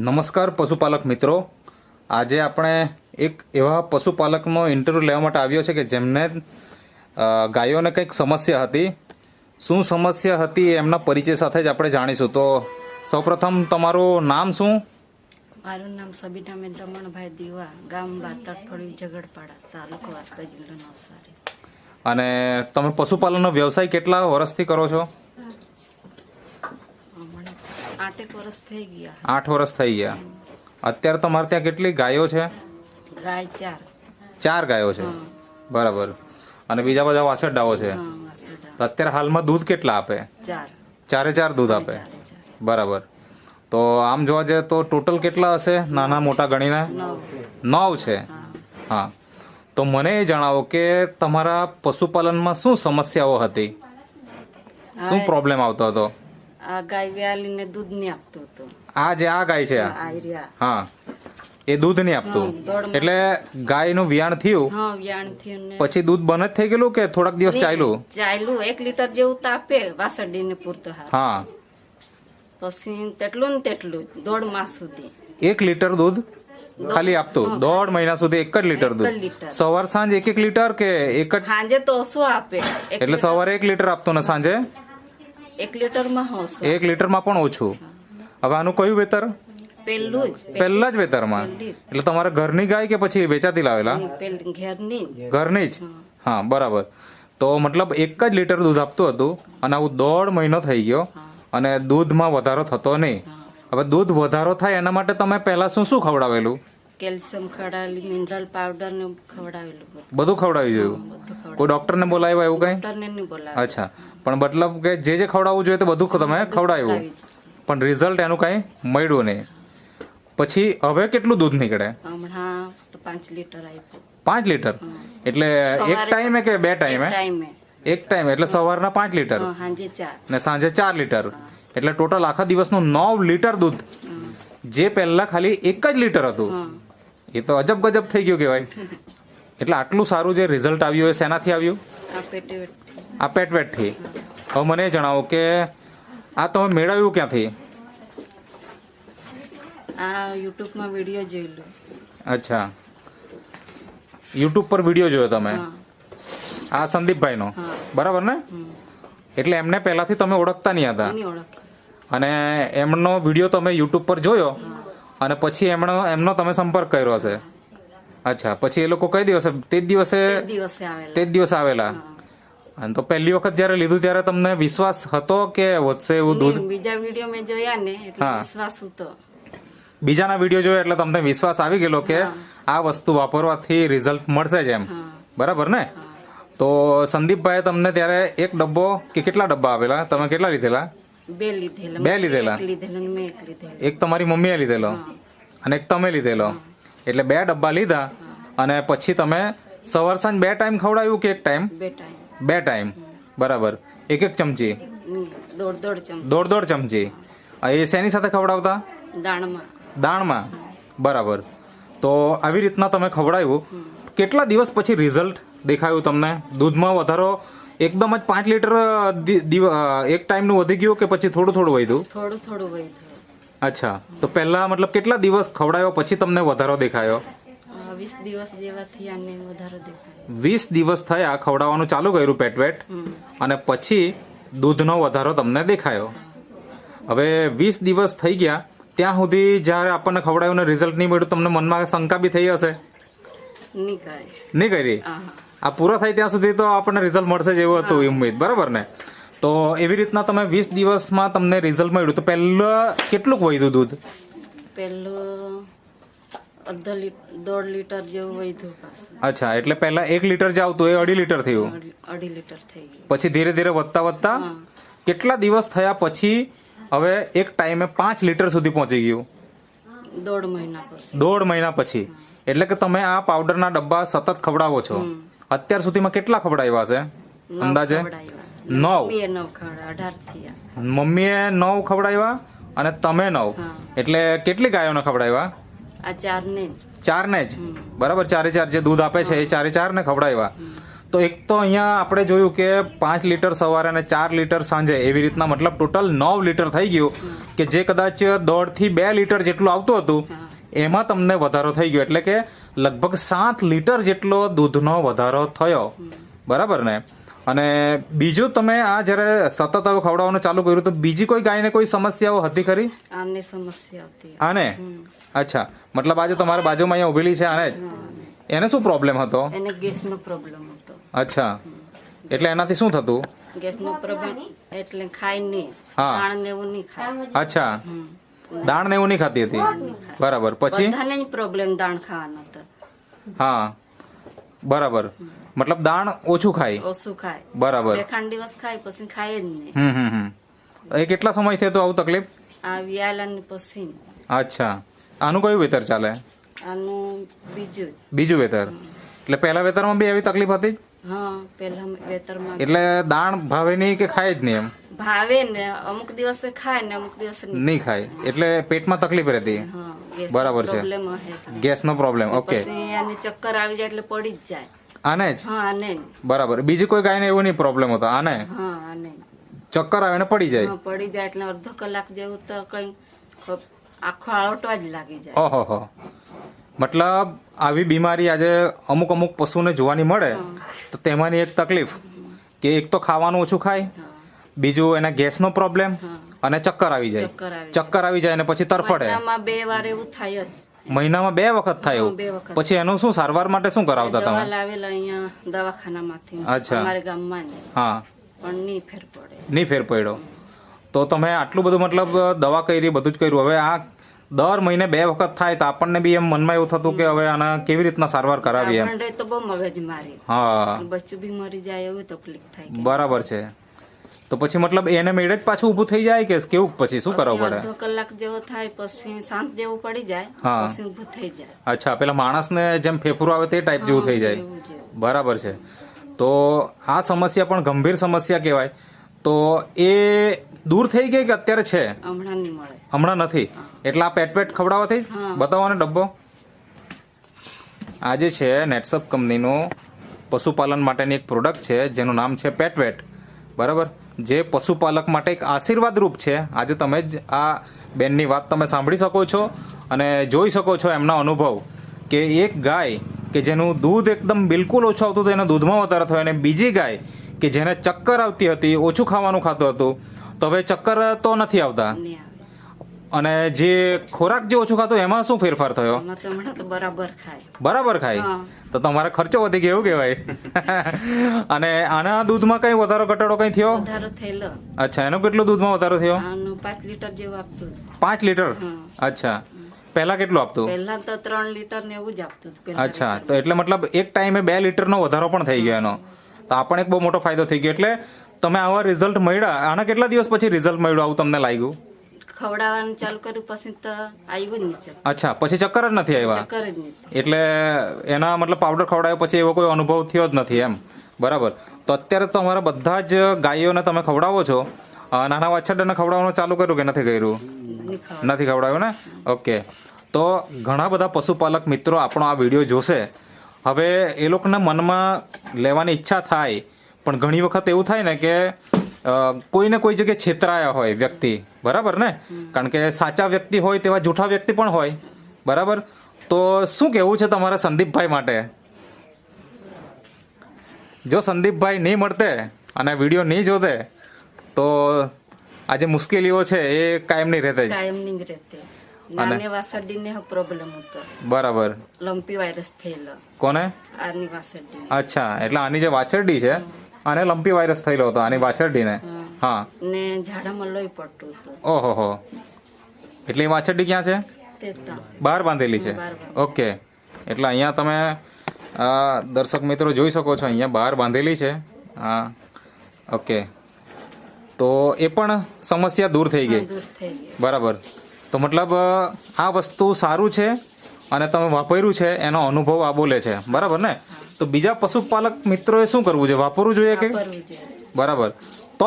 નમસ્કાર પશુપાલક મિત્રો, આજે આપણે એક એવા પશુપાલકનો ઇન્ટરવ્યૂ લેવા માટે આવ્યો છે કે જેમને ગાયોને કંઈક સમસ્યા હતી. શું સમસ્યા હતી એમના પરિચય સાથે જ આપણે જાણીશું. તો સૌપ્રથમ તમારું નામ શું? મારું નામ સબીનાબેન રમણભાઈ દીવા, ગામ બાતરફળી ઝઘડપાડા, તાલુકો વાસ્તા, જિલ્લો નવસારી. અને તમે પશુપાલનનો વ્યવસાય કેટલા વર્ષથી કરો છો? 8 વર્ષ થઈ ગયા. 8 વર્ષ થઈ ગયા. અત્યારે તમારે ત્યાં કેટલી ગાયો છે? ગાય 4. 4 ગાયો છે. બરાબર. અને બીજા બધા વાછરડાઓ છે. અત્યારે હાલમાં દૂધ કેટલા આપે? 4. 4 દૂધ આપે. બરાબર. તો આમ જોવા જઈએ તો ટોટલ કેટલા હશે નાના મોટા ગણીને? 9 છે. હા, તો મને એ જણાવો કે તમારા પશુપાલનમાં શું સમસ્યાઓ હતી, શું પ્રોબ્લેમ આવતો હતો? આ ગાય વ્યાલીને દૂધ નહીં આપતું હતું. આ ગાય છે, હા, એ દૂધ નહીં આપતું. એટલે ગાયનું વિયાણ થયું, વિયાણ થયું, પછી દૂધ બંધ જ થઈ ગયેલું કે થોડાક દિવસ ચાલ્યું? 1 લીટર જેવું તો આપે વાસરડીને પૂરતો. હા, પછી તેટલું ને તેટલું 1.5 માસ સુધી 1 લીટર દૂધ ખાલી આપતું. 1.5 મહિના સુધી 1 જ લીટર દૂધ. સવાર સાંજ 1 લીટર કે એક જ? સાંજે તો ઓછું આપે. એટલે સવારે 1 લીટર આપતું ને સાંજે 1 લીટરમાં ઓછું. 1 લીટરમાં પણ ઓછું. હવે આનું કયું વેતર? પહેલા જ વેતરમાં. એટલે તમારા ઘરની ગાય કે પછી વેચાતી લાવેલા? ઘરની જ. હા, બરાબર. તો મતલબ 1 જ લીટર દૂધ આપતું હતું અને આવું 1.5 મહિનો થઈ ગયો અને દૂધમાં વધારો થતો નહીં. હવે દૂધ વધારો થાય એના માટે તમે પહેલા શું શું ખવડાવેલું? કેલ્શિયમ ખવડાવેલું, મિનરલ પાવડર ને ખવડાવેલું. બધું ખવડાવી જોયું? કોઈ ડોક્ટરને બોલાવ્યા એવું કઈ? ડોક્ટરને નહીં બોલાવ્યા. અચ્છા, પણ મતલબ કે જે ખવડાવવું જોઈએ તે બધું તમે ખવડાવ્યું, પણ રિઝલ્ટ એનું કઈ મળ્યું નહીં. પછી હવે કેટલું દૂધ નીકળે? હમણાં તો 5 લીટર આપ્યું. 5 લીટર? એટલે એક ટાઈમે કે 2 ટાઈમે? એક ટાઈમ. એટલે સવારના 5 લીટર ને સાંજે 4 લીટર. એટલે ટોટલ આખા દિવસનું 9 લીટર દૂધ, જે પહેલા ખાલી 1 જ લીટર હતું. એ તો અજબ ગજબ થઈ ગયું કહેવાય. એટલે આટલું સારું જે રિઝલ્ટ આવ્યું એ શેનાથી આવ્યું? આ પેટવેટ થી. હવે મને જણાવો કે આ તમે મેળવ્યું ક્યાંથી? આ યુટ્યુબમાં વિડિયો જોયેલો. અચ્છા, યુટ્યુબ પર વિડિયો જોયો તમે? આ સંદીપભાઈનો, બરાબર ને? એટલે એમને પહેલાથી તમે ઓળખતા નહીં હતા અને એમનો વિડીયો તમે યુટ્યુબ પર જોયો અને પછી એમનો તમે સંપર્ક કર્યો હશે. અચ્છા, પછી એ લોકો કઈ દિવસે? તે જ દિવસે આવેલા. અને તો પહેલી વખત જયારે લીધું ત્યારે તમને વિશ્વાસ હતો કે વધશે એવું દૂધ? બીજા વિડીયો મેં જોયા ને એટલે વિશ્વાસ હતો. બીજાના વિડીયો જોયા એટલે તમને વિશ્વાસ આવી ગયેલો કે આ વસ્તુ વાપરવાથી રિઝલ્ટ મળશે જ એમ, બરાબર ને? તો સંદીપભાઈ તમને ત્યારે 1 ડબ્બો કે કેટલા ડબ્બા આવેલા? તમે કેટલા લીધેલા? 2 લીધેલા. એક તમારી મમ્મીએ લીધેલો અને એક તમે લીધેલો. એટલે 2 ડબ્બા લીધા અને પછી તમે સવાર સાંજ 2 ટાઈમ ખવડાવ્યું કે 1 ટાઈમ? 2 ટાઈમ. બરાબર. 1 ચમચી? 1.5 ચમચી. એ શેની સાથે ખવડાવતા? દાણમાં. બરાબર. તો આવી રીતના તમે ખવડાવ્યું. કેટલા દિવસ પછી રિઝલ્ટ દેખાયું તમને? દૂધમાં વધારો એકદમ જ 5 લીટર એક ટાઈમનું વધી ગયું કે પછી થોડું વધ્યું? થોડું વધ્યું. અચ્છા, તો પહેલા મતલબ કેટલા દિવસ ખવડાવ્યો પછી તમને વધારો દેખાયો? 20 દિવસ જેવા થયા ને વધારો દેખાયો. 20 દિવસ થયા ખવડાવવાનું ચાલુ કર્યું પેટવેટ અને પછી દૂધનો વધારો તમને દેખાયો. હવે 20 દિવસ થઈ ગયા ત્યાં સુધી જ્યારે આપણને ખવડાવ્યું ને રિઝલ્ટ નહીં મળ્યું, તમને મનમાં શંકા બી થઈ હશે? નહીં કરી? આ પૂરા થાય ત્યાં સુધી તો આપણને રિઝલ્ટ મળશે જ એવું હતું ઉમ્મીદ, બરાબર ને? તો એવી રીતના તમે 20 દિવસમાં તમને રિઝલ્ટ મળ્યું. તો પહેલા કેટલું વધ્યું દૂધ? પહેલું 1.5 લીટર જેવું વધ્યું. અચ્છા, એટલે પહેલા 1 લીટર જે આવતું એ 2.5 લીટર થયું. 2.5 લીટર થઈ ગયું. પછી ધીરે ધીરે વધતા કેટલા દિવસ થયા પછી હવે એક ટાઈમે 5 લીટર સુધી પહોંચી ગયું? 1.5 મહિના પછી. એટલે કે તમે આ પાવડરના ડબ્બા સતત ખવડાવો છો. અત્યાર સુધીમાં કેટલા ખવડાવ્યા છે અંદાજે? 9. મમ્મીએ 9 ખવડાવ્યા અને તમે 9. એટલે કેટલી ગાયોને ખવડાવ્યા? 4 ને જ. બરાબર. 4 જે દૂધ આપે છે એ 4 ને ખવડાવ્યા. તો એક તો અહીંયા આપણે જોયું કે 5 લીટર સવારે અને 4 લીટર સાંજે, એવી રીતના મતલબ ટોટલ 9 લીટર થઈ ગયું. કે જે કદાચ 1.5 થી 2 લીટર જેટલું આવતું હતું એમાં તમને વધારો થઈ ગયો, એટલે કે લગભગ 7 લીટર જેટલો દૂધનો વધારો થયો, બરાબર ને? અને બીજું તમે આ જ્યારે સતત હવે ખવડાવવાનું ચાલુ કર્યું તો બીજી કોઈ ગાયને કોઈ સમસ્યાઓ હતી ખરી? આને સમસ્યા હતી. આને? અચ્છા, મતલબ આજે તમારા બાજુમાં અહીંયા ઉભેલી છે આને જ? એને શું પ્રોબ્લેમ હતો? એને ગેસનો પ્રોબ્લેમ હતો. અચ્છા, એટલે એનાથી શું થતું? ગેસનો પ્રોબ્લેમ એટલે ખાય નહીં, હા. દાણ ને એવું નહીં ખાય. અચ્છા, દાણ ને એવું નહીં ખાતી હતી, બરાબર. પછી? બધાને જ પ્રોબ્લેમ દાણ ખાવાનો હતો. હા, બરાબર. મતલબ દાણ ઓછું ખાય, ઓછું ખાય, બરાબર. 2 દિવસ ખાય પછી ખાય જ નહીં. એ કેટલા સમય થયો તો આવું તકલીફ? આ વિયાલાની પછી. અચ્છા, આનું કયું વેતર ચાલે? આનું બીજું. બીજું વેતર. એટલે પહેલા વેતરમાં બી એવી તકલીફ હતી? હા, પેલા વેતરમાં એટલે દાણ ભાવે નહીં કે ખાય જ નહીં એમ? ભાવે ને અમુક દિવસે ખાય ને અમુક દિવસે નહીં ખાય, એટલે પેટમાં તકલીફ રહેતી. હા, ગેસ બરાબર છે. પ્રોબ્લેમ હે. ગેસનો પ્રોબ્લેમ. ઓકે, પછી આને ચક્કર આવી જાય એટલે પડી જ જાય. આને જ? હા, આને જ. બરાબર. બીજી કોઈ ગાયને એવું નહીં પ્રોબ્લેમ હતો? આને હા, આને જ. ચક્કર આવે ને પડી જાય? હા, પડી જાય એટલે અડધો કલાક જેવું તો કઈ આખો આળોટવા જ લાગી જાય. ઓહો, મતલબ આવી બીમારી આજે અમુક અમુક પશુને જોવાની મળે તો તેમાંની એક તકલીફ કે એક તો ખાવાનું ઓછું ખાય, બીજું એના ગેસનો પ્રોબ્લેમ અને ચક્કર આવી જાય. ચક્કર આવી જાય અને પછી તરફડે. મહિનામાં 2 વાર એવું થાય જ. મહિનામાં 2 વખત થાય એવું? 2 વખત. પછી એનું શું સારવાર માટે શું કરાવતા દવા તમે? લાવેલા અહીંયા દવાખાનામાંથી અચ્છા. અમારે ગામમાં ને. હા, પણ નહીં ફેર પડે. નહીં ફેર પડ્યો. તો તમે આટલું બધું મતલબ દવા કરી, બધું જ કર્યું, હવે આ દર મહિને 2 વખત થાય તો આપણને બી એમ મનમાં એવું થતું કે હવે આના કેવી રીતના સારવાર કરાવી એમ? આપણે તો બહુ મગજ મારી. હા, બચ્ચું બી મરી જાય એવું તકલીફ થાય કે બરાબર છે. તો પછી મતલબ એને મેળે જ પાછું ઊભું થઈ જાય કે કેવું? પછી શું કરવું પડે? અડધો કલાક જેવો થાય પછી શાંત જેવું પડી જાય, હા. પછી ઊભું થઈ જાય. અચ્છા, પેલા માણસને જેમ ફેફરું આવે તે ટાઈપ જેવું થઈ જાય, એવું જેવું. બરાબર છે. તો આ સમસ્યા પણ ગંભીર સમસ્યા કહેવાય. તો એ દૂર થઈ ગઈ કે અત્યારે છે? હમણાં નહીં મળે. હમણાં નથી. એટલે આ પેટ ખવડાવવાથી હા. બતાવો ને ડબ્બો. આ જે છે નેટસપ કંપનીનું પશુપાલન માટેની એક પ્રોડક્ટ છે જેનું નામ છે પેટવેટ, બરાબર? જે પશુપાલક માટે એક આશીર્વાદ રૂપ છે. આજે તમે જ આ બેનની વાત તમે સાંભળી શકો છો અને જોઈ શકો છો એમના અનુભવ કે એક ગાય કે જેનું દૂધ એકદમ બિલકુલ ઓછું આવતું હતું એના દૂધમાં વધારો થયો, અને બીજી ગાય કે જેને ચક્કર આવતી હતી, ઓછું ખાવાનું ખાતું હતું, તો હવે ચક્કર તો નથી આવતા. નહીં આવે. અને જે ખોરાક જે ઓછું ખાતું એમાં શું ફેરફાર થયો? આમાં તો હમણાં તો બરાબર ખાય. બરાબર ખાય? હા. તો તમારો ખર્ચો વધી ગયો એવું કહેવાય. અને આના દૂધમાં કઈ વધારો ઘટાડો કઈ થયો? વધારો થયેલો. અચ્છા, એનું કેટલું દૂધમાં વધારો થયો? આનું 5 લીટર જેવું આપતું હતું. 5 લીટર? હા. અચ્છા, પહેલા કેટલું આપતું? પહેલા તો 3 લીટર ને એવું જ આપતું હતું પહેલા. અચ્છા, તો એટલે મતલબ એક ટાઈમે 2 લીટરનો વધારો પણ થઈ ગયો એનો. તો આ પણ એક બહુ મોટો ફાયદો થઈ ગયો. એટલે તમે આવા રિઝલ્ટ મળ્યા, આના કેટલા દિવસ પછી રિઝલ્ટ મળ્યું આવું તમને લાગ્યું? ખવડાવવાનું ચાલુ કર્યું પછી તો આવ્યું જ નહીં. અચ્છા, પછી ચક્કર જ નથી આવ્યા? ચક્કર જ નહીં. એટલે એના મતલબ પાવડર ખવડાવ્યો પછી એવો કોઈ અનુભવ થયો જ નથી એમ? બરાબર. તો અત્યારે તો અમારા બધા જ ગાયોને તમે ખવડાવો છો. નાના વાછરડાને ખવડાવવાનું ચાલુ કર્યું કે નથી કર્યું? નહીં ખવડાવ. નથી ખવડાવ્યું ને? ઓકે. તો ઘણા બધા પશુપાલક મિત્રો આપણો આ વિડીયો જોશે. હવે એ લોકોના મનમાં લેવાની ઈચ્છા થાય, પણ ઘણી વખત એવું થાય ને કે કોઈને કોઈ જગ્યાએ છેતરાયા હોય વ્યક્તિ, બરાબર ને? કારણ કે સાચા વ્યક્તિ હોય તેવા જૂઠા વ્યક્તિ પણ હોય, બરાબર? તો શું કહેવું છે તમારા સંદીપભાઈ માટે? જો સંદીપભાઈ નહીં મળતે અને વિડીયો નહીં જોતે તો આ જે મુશ્કેલીઓ છે એ કાયમ નહીં રહેતે જ. કાયમ નહીં રહેતે. નાની વાસરડીને પ્રોબ્લેમ હતો. બરાબર. લંપી વાયરસ થયેલો. કોને? આની વાસરડી. અચ્છા, એટલે આની જે વાછરડી છે આને લંપી વાયરસ થયેલો હતો, આની વાછરડીને. હા. ને ઝાડામાં લોહી પડતું હતું. ઓહો, એટલે એ વાછરડી ક્યાં છે? તે તો બહાર બાંધેલી છે? બહાર બાંધેલી. ઓકે. એટલે અહીંયા તમે દર્શક મિત્રો જોઈ શકો છો, અહીંયા બહાર બાંધેલી છે. હા, ઓકે. તો એ પણ સમસ્યા દૂર થઈ ગઈ, દૂર થઈ ગઈ. બરાબર. તો મતલબ આ વસ્તુ સારું છે અને તમે વાપર્યું છે એનો અનુભવ આ બોલે છે, બરાબર ને? તો બીજા પશુપાલક મિત્રોએ શું કરવું છે? વાપરવું જોઈએ કે? વાપરવું જોઈએ. બરાબર.